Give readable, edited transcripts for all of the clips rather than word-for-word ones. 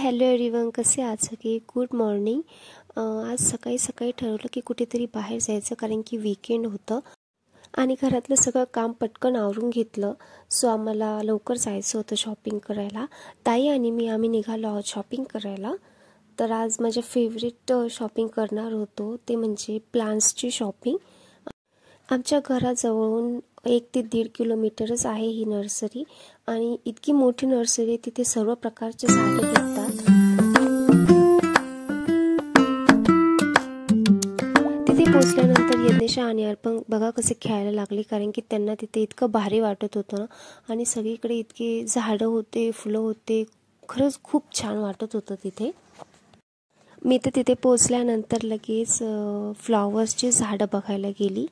Hello everyone, कसे आहात सगळे? Good morning. आज सकाळी सकाळी ठरवलं की कुठेतरी बाहेर जायचं, कारण की वीकेंड होतं आणि घरातलं सगळं काम पटकन आवरून घेतलं. सो आम्हाला लवकर जायचं होतं शॉपिंग करायला. ताई आणि आम्ही निघालो आहोत शॉपिंग करायला. तर आज माझ्या फेवरेट शॉपिंग करणार होतो, ते म्हणजे प्लांट्सची शॉपिंग. आमच्या घराजवळून 1 ते 1.5 किलोमीटरच आहे ही नर्सरी आणि इतकी मोठी नर्सरी आहे, तिथे सर्व प्रकारचे झाडे भेटतात. तिथे पोहोचल्यानंतर यज्ञेशा आणि अर्पण बघा कसे खेळायला लागले, कारण की त्यांना तिथे इतकं भारी वाटत होतं आणि सगळीकडे इतके झाडं होते, फुलं होते. खरंच खूप छान वाटत होतं तिथे. मी तर तिथे पोहोचल्यानंतर लगेच फ्लॉवर्सची झाडं बघायला गेली.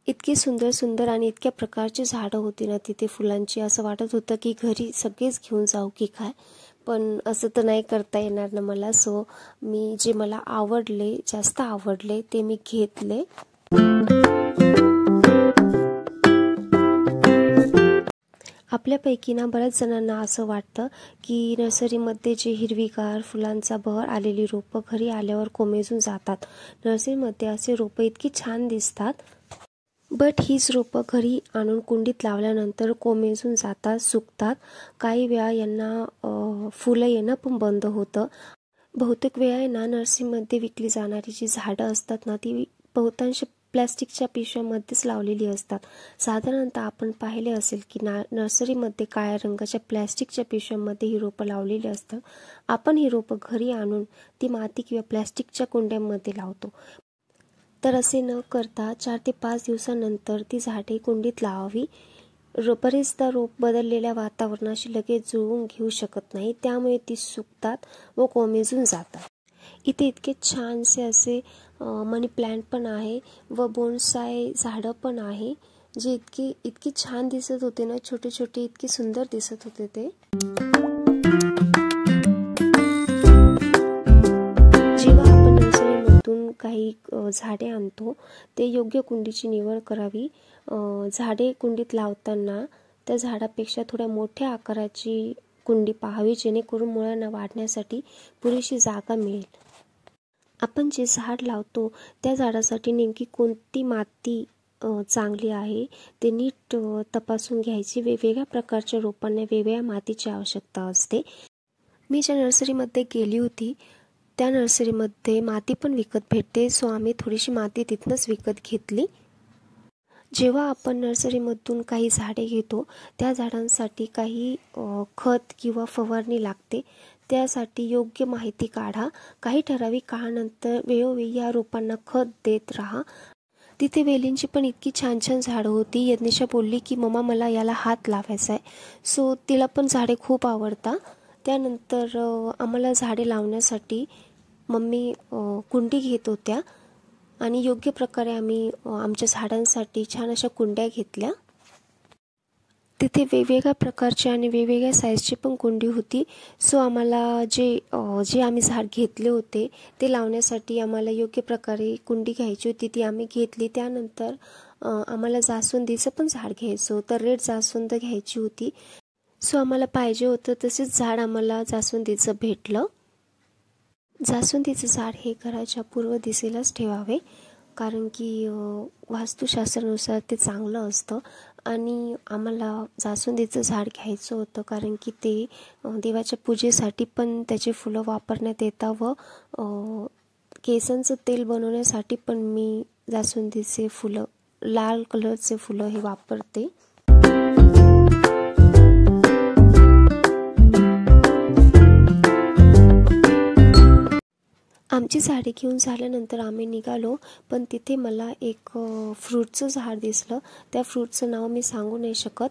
इतकी सुंदर सुंदर आणि इतक्या प्रकारची झाडं होती ना तिथे फुलांची. असं वाटत होतं की घरी सगळेच घेऊन जाऊ की काय, पण असं तर नाही करता येणार ना मला. सो मी जे मला जास्त आवडले ते मी घेतले. आपल्यापैकी ना बऱ्याच जणांना असं वाटतं की नर्सरीमध्ये जे हिरवीगार फुलांचा बहर आलेली रोपं घरी आल्यावर कोमेजून जातात. नर्सरीमध्ये असे रोपं इतकी छान दिसतात, बट हीच रोपं घरी आणून कुंडीत लावल्यानंतर कोमेजून जातात, सुकतात. काही वेळा यांना फुलं येणं पण बंद होतं. बहुतेक वेळा ना नर्सरीमध्ये विकली जाणारी जी झाडं असतात ना, ती बहुतांश प्लॅस्टिकच्या पिशव्यांमध्येच लावलेली असतात. साधारणतः आपण पाहिले असेल की नर्सरीमध्ये काळ्या रंगाच्या प्लॅस्टिकच्या पिशव्यांमध्ये ही रोपं लावलेली असतात. आपण ही रोपं घरी आणून ती माती किंवा प्लॅस्टिकच्या कुंड्यांमध्ये लावतो. तर असे न करता 4 ते 5 दिवसानंतर ती झाडे कुंडीत लावावी. बरेचदा रोप बदललेल्या वातावरणाशी लगेच जुळवून घेऊ शकत नाही, त्यामुळे ती सुकतात व कोमेजून जातात. इथे इतके छानसे असे मनी प्लांट पण आहे व बोन्साय झाडं पण आहे, जे इतकी छान दिसत होते ना, छोटे छोटे इतके सुंदर दिसत होते ते. जेव्हा आपण नर्सरीमधून काही झाडे आणतो ते योग्य कुंडीची निवड करावी. झाडे कुंडीत लावताना त्या झाडापेक्षा थोड्या मोठ्या आकाराची कुंडी पाहावी, जेणेकरून मुळांना वाढण्यासाठी पुरेशी जागा मिळेल. आपण जे झाड लावतो त्या झाडासाठी नेमकी कोणती माती चांगली आहे ते नीट तपासून घ्यायची. वेगवेगळ्या प्रकारच्या रोपांना वेगवेगळ्या मातीची आवश्यकता असते. मी ज्या नर्सरीमध्ये गेली होती त्या नर्सरीमध्ये माती पण विकत भेटते, सो आम्ही थोडीशी माती तिथनंच विकत घेतली. जेव्हा आपण नर्सरीमधून काही झाडे घेतो त्या झाडांसाठी काही खत किंवा फवारणी लागते. त्यासाठी योग्य माहिती काढा. काही ठराविक काळानंतर वेळोवेळी या रोपांना खत देत राहा. तिथे वेलींची पण इतकी छान छान झाडं होती. यज्ञेशा बोलली की मम्मा मला याला हात लावायचा आहे. सो तिला पण झाडे खूप आवडतात. त्यानंतर आम्हाला झाडे लावण्यासाठी मम्मी कुंडी घेत होत्या आणि योग्य प्रकारे आम्ही आमच्या झाडांसाठी छान अशा कुंड्या घेतल्या. तिथे वेगवेगळ्या प्रकारची आणि वेगवेगळ्या साईजची पण कुंडी होती. सो आम्हाला जे आम्ही झाड घेतले होते ते लावण्यासाठी आम्हाला योग्य प्रकारे कुंडी घ्यायची होती, ती आम्ही घेतली. त्यानंतर आम्हाला जास्वंदीचं पण झाड घ्यायचं होतं, रेड जास्वंद घ्यायची होती. सो आम्हाला पाहिजे होतं तसेच झाड आम्हाला जास्वंदीचं भेटलं. जास्वंदीचं झाड हे घराच्या पूर्व दिशेलाच ठेवावे, कारण की वास्तुशास्त्रानुसार ते चांगलं असतं. आणि आम्हाला जास्वंदीचं झाड घ्यायचं होतं, कारण की ते देवाच्या पूजेसाठी पण त्याचे फुलं वापरण्यात येतात व केसांचं तेल बनवण्यासाठी पण मी जास्वंदीचे फुलं, लाल कलरचे फुलं हे वापरते. आमची झाडे घेऊन झाल्यानंतर आम्ही निघालो, पण तिथे मला एक फ्रूटचं झाड दिसलं. त्या फ्रूटचं नाव मी सांगू नाही शकत,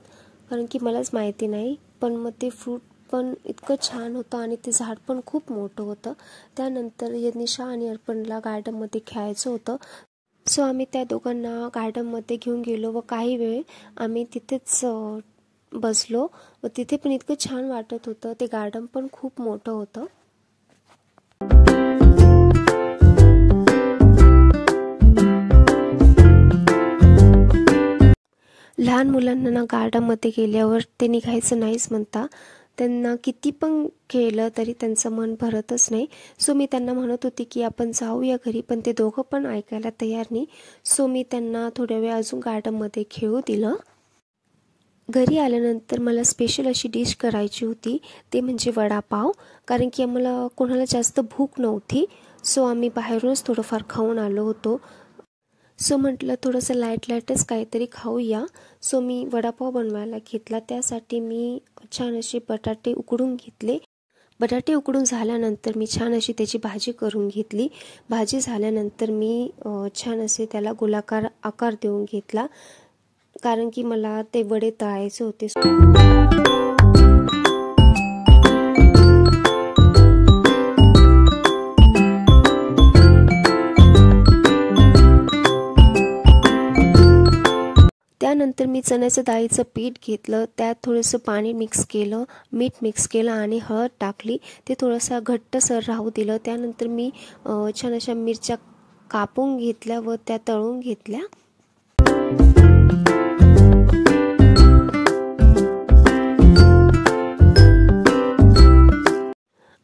कारण की मलाच माहिती नाही. पण मग ते फ्रूट पण इतकं छान होतं आणि ते झाड पण खूप मोठं होतं. त्यानंतर यज्ञेशा आणि अर्पणला गार्डनमध्ये खेळायचं होतं, सो आम्ही त्या दोघांना गार्डनमध्ये घेऊन गेलो व काही वेळ आम्ही तिथेच बसलो व तिथे पण इतकं छान वाटत होतं. ते गार्डन पण खूप मोठं होतं. लहान मुलांना गार्डनमध्ये गेल्यावर ते निघायचं नाहीच म्हणता. त्यांना किती पण केलं तरी त्यांचं मन भरतच नाही. सो मी त्यांना म्हणत होती की आपण जाऊया घरी, पण ते दोघं पण ऐकायला तयार नाही. सो मी त्यांना थोड्या वेळ अजून गार्डनमध्ये खेळू दिलं. घरी आल्यानंतर मला स्पेशल अशी डिश करायची होती, ते म्हणजे वडापाव. कारण की आम्हाला कोणाला जास्त भूक नव्हती. सो आम्ही बाहेरूनच थोडंफार खाऊन आलो होतो. सो म्हटलं थोडंसं लाईटच काहीतरी खाऊया. सो मी वडापाव बनवायला घेतला. त्यासाठी मी छान असे बटाटे उकडून घेतले. बटाटे उकडून झाल्यानंतर मी छान अशी त्याची भाजी करून घेतली. भाजी झाल्यानंतर मी छान असे त्याला गोलाकार आकार देऊन घेतला, कारण की मला ते वडे तळायचे होते. त्यानंतर मी चण्याचं डाळीचं पीठ घेतलं, त्यात थोडंसं पाणी मिक्स केलं, मीठ मिक्स केलं आणि हळद टाकली. ते थोडंसं घट्टसर राहू दिलं. त्यानंतर मी छान अशा मिरच्या कापून घेतल्या व त्या तळून घेतल्या.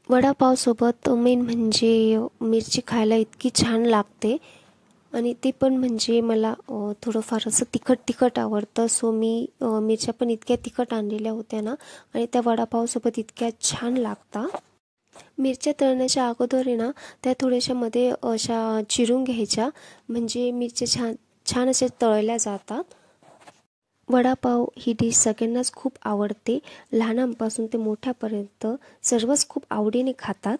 वडापावसोबत मेन म्हणजे मिरची खायला इतकी छान लागते, आणि ते पण म्हणजे मला थोडंफार असं तिखट आवडतं. सो मी मिरच्या पण इतक्या तिखट आणलेल्या होत्या ना, आणि त्या वडापावसोबत इतक्या छान लागतात. मिरच्या तळण्याच्या अगोदर आहे ना, त्या थोड्याशा मध्ये अशा चिरून घ्यायच्या, म्हणजे मिरच्या छान अशा तळल्या जातात. वडापाव ही डिश सगळ्यांनाच खूप आवडते. लहानांपासून ते मोठ्यापर्यंत सर्वच खूप आवडीने खातात.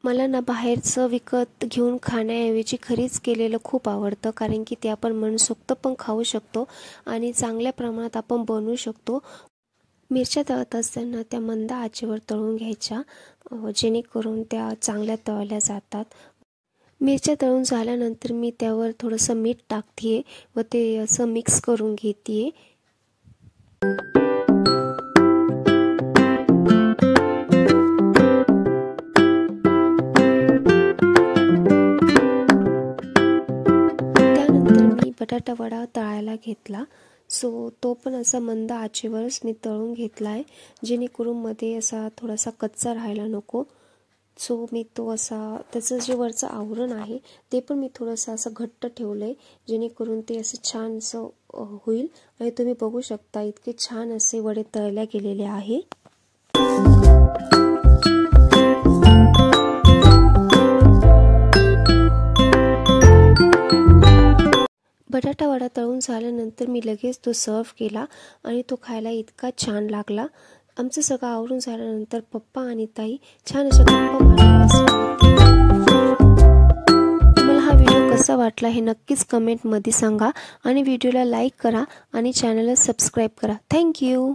मला ना बाहेरचं विकत घेऊन खाण्याऐवजी घरीच केलेलं खूप आवडतं, कारण की ते आपण मनसोक्त पण खाऊ शकतो आणि चांगल्या प्रमाणात आपण बनवू शकतो. मिरच्या तळत असताना त्या मंद आचेवर तळून घ्यायच्या, जेणेकरून त्या चांगल्या तळल्या जातात. मिरच्या तळून झाल्यानंतर मी त्यावर थोडंसं मीठ टाकते व ते असं मिक्स करून घेते. बटाटा वडा तळायला घेतला. सो तो पण असा मंद आचेवरच मी तळून घेतला आहे, जेणेकरून मध्ये असा थोडासा कच्चा राहायला नको. सो मी तो असा त्याचं जे वरचं आवरण आहे ते पण मी थोडंसं असं घट्ट ठेवलं आहे, जेणेकरून ते असं छान असं होईल. आणि तुम्ही बघू शकता इतके छान असे वडे तळल्या गेलेले आहे. बटाटा वडा तळून झाल्यानंतर मी लगेच तो सर्व केला आणि तो खायला इतका छान लागला. आमचं सगळं आवरून झाल्यानंतर पप्पा आणि ताई छान अशा गप्पा मारत बसले. तुम्हाला हा व्हिडिओ कसा वाटला हे नक्कीच कमेंटमध्ये सांगा, आणि व्हिडिओला लाईक करा आणि चॅनलला सबस्क्राईब करा. थँक्यू.